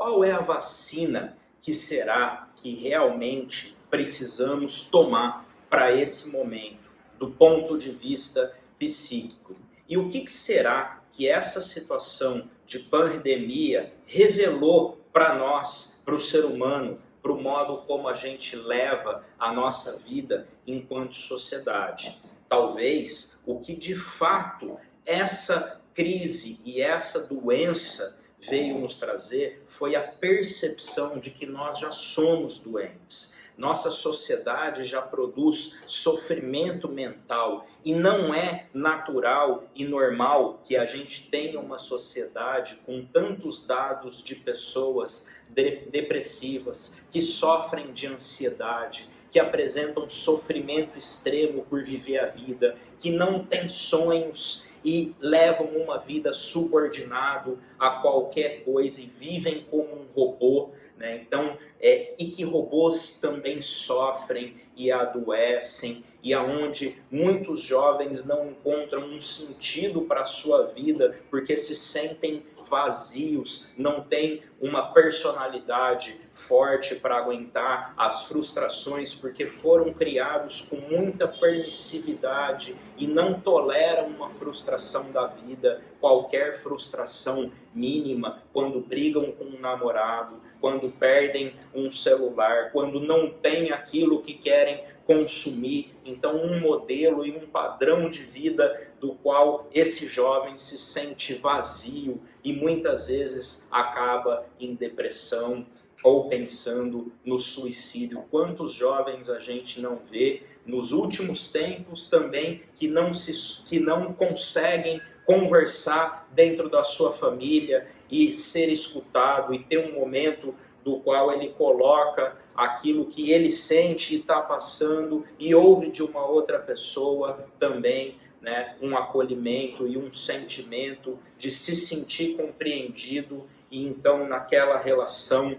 qual é a vacina que será que realmente precisamos tomar para esse momento, do ponto de vista psíquico? E o que será que essa situação de pandemia revelou para nós, para o ser humano, para o modo como a gente leva a nossa vida enquanto sociedade? Talvez o que de fato essa crise e essa doença veio nos trazer foi a percepção de que nós já somos doentes. Nossa sociedade já produz sofrimento mental e não é natural e normal que a gente tenha uma sociedade com tantos dados de pessoas depressivas, que sofrem de ansiedade, que apresentam sofrimento extremo por viver a vida, que não têm sonhos e levam uma vida subordinado a qualquer coisa e vivem como um robô, né? Então, e que robôs também sofrem e adoecem, e aonde muitos jovens não encontram um sentido para a sua vida porque se sentem vazios, não têm uma personalidade forte para aguentar as frustrações porque foram criados com muita permissividade e não toleram uma frustração da vida, qualquer frustração mínima, quando brigam com um namorado, quando perdem um celular, quando não têm aquilo que querem consumir. Então, um modelo e um padrão de vida do qual esse jovem se sente vazio e muitas vezes acaba em depressão ou pensando no suicídio. Quantos jovens a gente não vê nos últimos tempos também que não conseguem conversar dentro da sua família e ser escutado e ter um momento do qual ele coloca aquilo que ele sente e está passando e ouve de uma outra pessoa também, né, um acolhimento e um sentimento de se sentir compreendido, e então naquela relação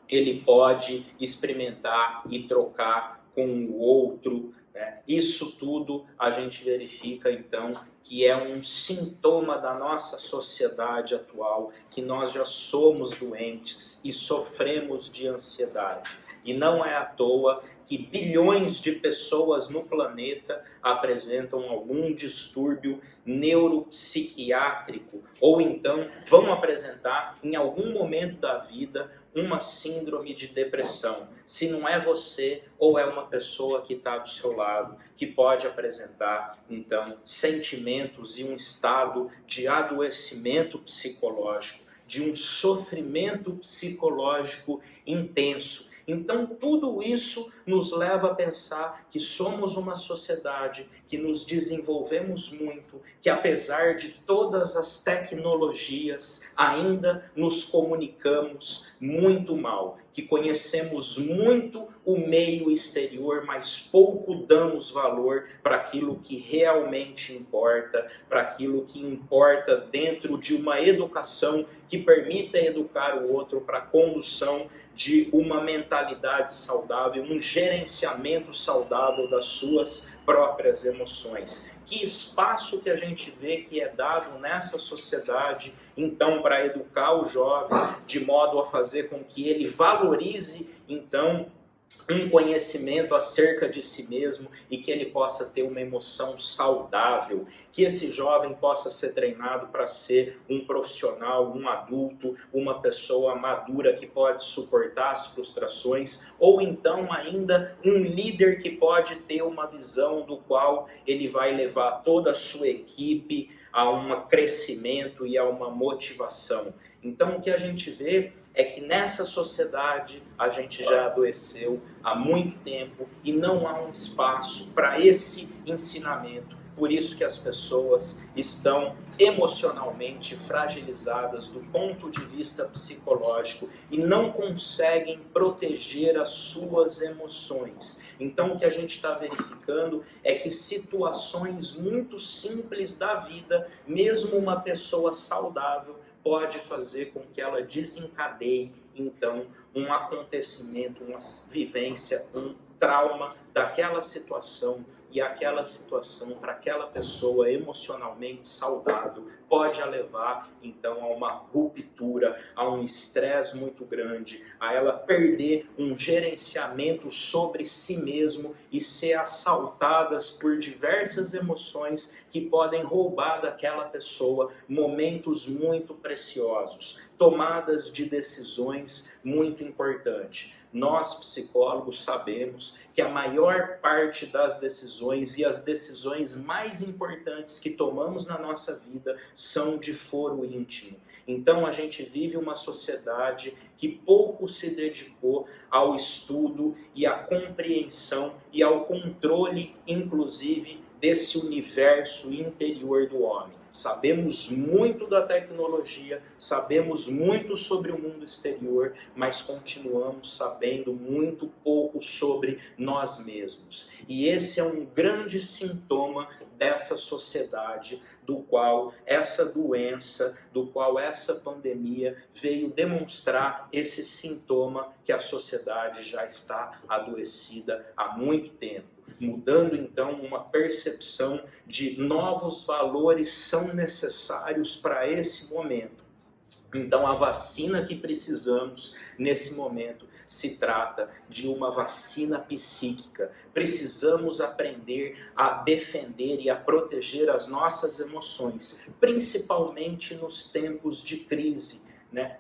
ele pode experimentar e trocar com o outro, né? Isso tudo a gente verifica então que é um sintoma da nossa sociedade atual, que nós já somos doentes e sofremos de ansiedade. E não é à toa que bilhões de pessoas no planeta apresentam algum distúrbio neuropsiquiátrico, ou então vão apresentar em algum momento da vida uma síndrome de depressão. Se não é você, ou é uma pessoa que está do seu lado, que pode apresentar, então, sentimentos e um estado de adoecimento psicológico, de um sofrimento psicológico intenso. Então, tudo isso nos leva a pensar que somos uma sociedade, que nos desenvolvemos muito, que apesar de todas as tecnologias, ainda nos comunicamos muito mal, que conhecemos muito o meio exterior, mas pouco damos valor para aquilo que realmente importa, para aquilo que importa dentro de uma educação que permita educar o outro para a condução de uma mentalidade saudável, um gerenciamento saudável das suas próprias emoções. Que espaço que a gente vê que é dado nessa sociedade, então, para educar o jovem, de modo a fazer com que ele valorize, então, um conhecimento acerca de si mesmo e que ele possa ter uma emoção saudável, que esse jovem possa ser treinado para ser um profissional, um adulto, uma pessoa madura que pode suportar as frustrações, ou então ainda um líder que pode ter uma visão do qual ele vai levar toda a sua equipe a um crescimento e a uma motivação. Então o que a gente vê é que nessa sociedade a gente já adoeceu há muito tempo e não há um espaço para esse ensinamento. Por isso que as pessoas estão emocionalmente fragilizadas do ponto de vista psicológico e não conseguem proteger as suas emoções. Então o que a gente está verificando é que situações muito simples da vida, mesmo uma pessoa saudável, pode fazer com que ela desencadeie, então, um acontecimento, uma vivência, um trauma daquela situação e aquela situação para aquela pessoa emocionalmente saudável pode a levar então a uma ruptura, a um estresse muito grande, a ela perder um gerenciamento sobre si mesmo e ser assaltadas por diversas emoções que podem roubar daquela pessoa momentos muito preciosos, tomadas de decisões muito importantes. Nós, psicólogos, sabemos que a maior parte das decisões e as decisões mais importantes que tomamos na nossa vida são de foro íntimo. Então a gente vive uma sociedade que pouco se dedicou ao estudo e à compreensão e ao controle, inclusive, desse universo interior do homem. Sabemos muito da tecnologia, sabemos muito sobre o mundo exterior, mas continuamos sabendo muito pouco sobre nós mesmos. E esse é um grande sintoma dessa sociedade, do qual essa doença, do qual essa pandemia veio demonstrar esse sintoma que a sociedade já está adoecida há muito tempo. Mudando então uma percepção de novos valores são necessários para esse momento. Então a vacina que precisamos nesse momento se trata de uma vacina psíquica. Precisamos aprender a defender e a proteger as nossas emoções, principalmente nos tempos de crise.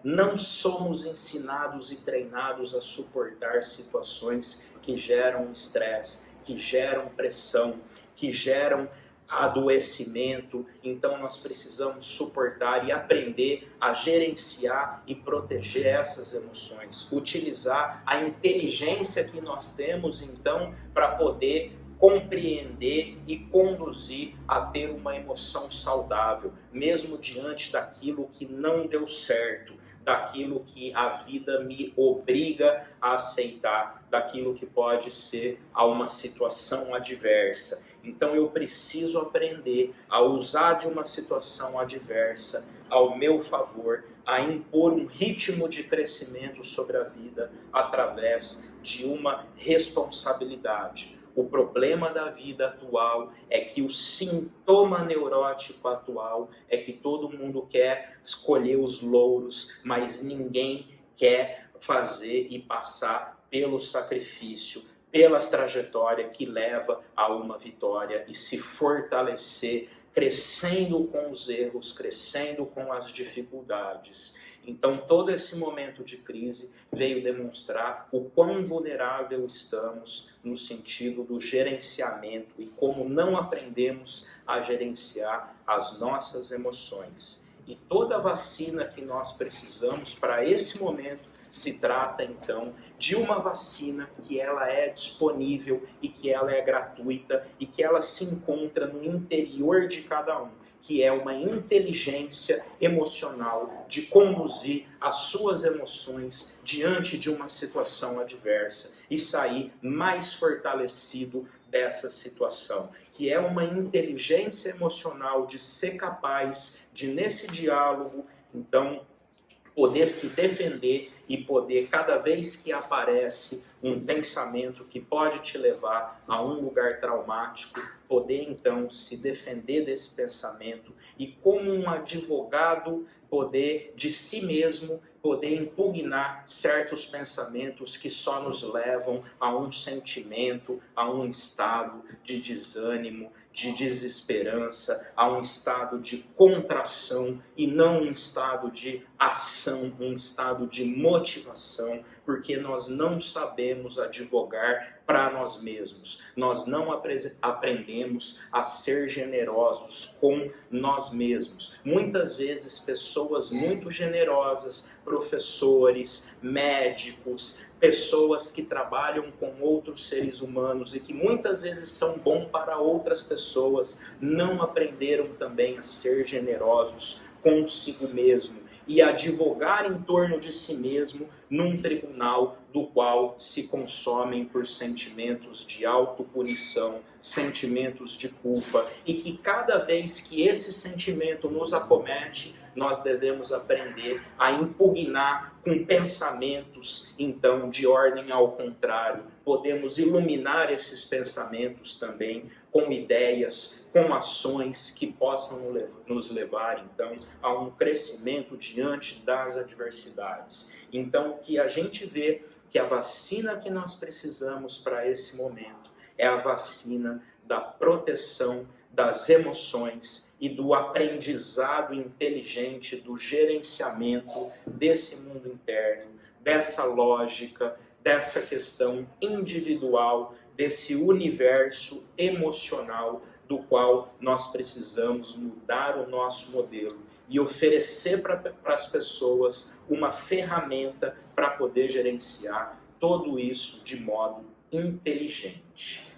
Não somos ensinados e treinados a suportar situações que geram estresse, que geram pressão, que geram adoecimento. Então nós precisamos suportar e aprender a gerenciar e proteger essas emoções, utilizar a inteligência que nós temos então para poder compreender e conduzir a ter uma emoção saudável, mesmo diante daquilo que não deu certo, daquilo que a vida me obriga a aceitar, daquilo que pode ser a uma situação adversa. Então eu preciso aprender a usar de uma situação adversa ao meu favor, a impor um ritmo de crescimento sobre a vida através de uma responsabilidade. O problema da vida atual é que o sintoma neurótico atual é que todo mundo quer escolher os louros, mas ninguém quer fazer e passar pelo sacrifício, pela trajetória que leva a uma vitória e se fortalecer, crescendo com os erros, crescendo com as dificuldades. Então, todo esse momento de crise veio demonstrar o quão vulnerável estamos no sentido do gerenciamento e como não aprendemos a gerenciar as nossas emoções. E toda vacina que nós precisamos para esse momento se trata, então, de uma vacina que ela é disponível e que ela é gratuita e que ela se encontra no interior de cada um, que é uma inteligência emocional de conduzir as suas emoções diante de uma situação adversa e sair mais fortalecido dessa situação, que é uma inteligência emocional de ser capaz de, nesse diálogo, então, poder se defender e poder, cada vez que aparece um pensamento que pode te levar a um lugar traumático, poder então se defender desse pensamento e, como um advogado, poder de si mesmo, poder impugnar certos pensamentos que só nos levam a um sentimento, a um estado de desânimo, de desesperança, a um estado de contração e não um estado de ação, um estado de motivação, porque nós não sabemos advogar para nós mesmos. Nós não aprendemos a ser generosos com nós mesmos. Muitas vezes pessoas muito generosas, professores, médicos, pessoas que trabalham com outros seres humanos e que muitas vezes são bons para outras pessoas, não aprenderam também a ser generosos consigo mesmo e advogar em torno de si mesmo num tribunal do qual se consomem por sentimentos de autopunição, sentimentos de culpa, e que cada vez que esse sentimento nos acomete, nós devemos aprender a impugnar com pensamentos, então, de ordem ao contrário. Podemos iluminar esses pensamentos também com ideias, com ações que possam nos levar, então, a um crescimento diante das adversidades. Então, o que a gente vê que a vacina que nós precisamos para esse momento é a vacina da proteção das emoções e do aprendizado inteligente, do gerenciamento desse mundo interno, dessa lógica, dessa questão individual, desse universo emocional do qual nós precisamos mudar o nosso modelo e oferecer para as pessoas uma ferramenta para poder gerenciar tudo isso de modo inteligente.